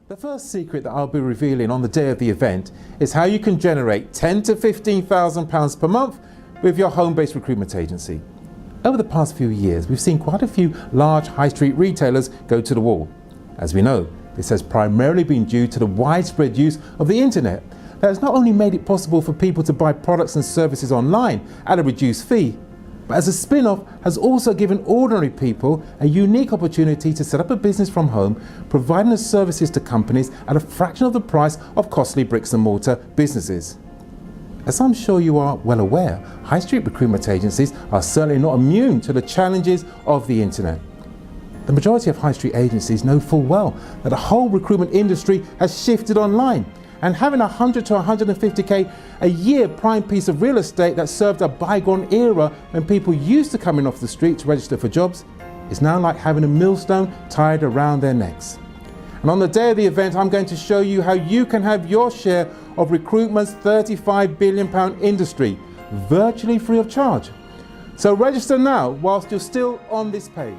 The first secret that I'll be revealing on the day of the event is how you can generate £10,000 to £15,000 per month with your home-based recruitment agency. Over the past few years, we've seen quite a few large high street retailers go to the wall. As we know, this has primarily been due to the widespread use of the internet that has not only made it possible for people to buy products and services online at a reduced fee, but as a spin-off has also given ordinary people a unique opportunity to set up a business from home, providing the services to companies at a fraction of the price of costly bricks and mortar businesses. As I'm sure you are well aware, high street recruitment agencies are certainly not immune to the challenges of the internet. The majority of high street agencies know full well that the whole recruitment industry has shifted online, and having 100 to 150k a year prime piece of real estate that served a bygone era when people used to coming off the street to register for jobs is now like having a millstone tied around their necks. And on the day of the event, I'm going to show you how you can have your share of recruitment's £35 billion industry virtually free of charge. So register now whilst you're still on this page.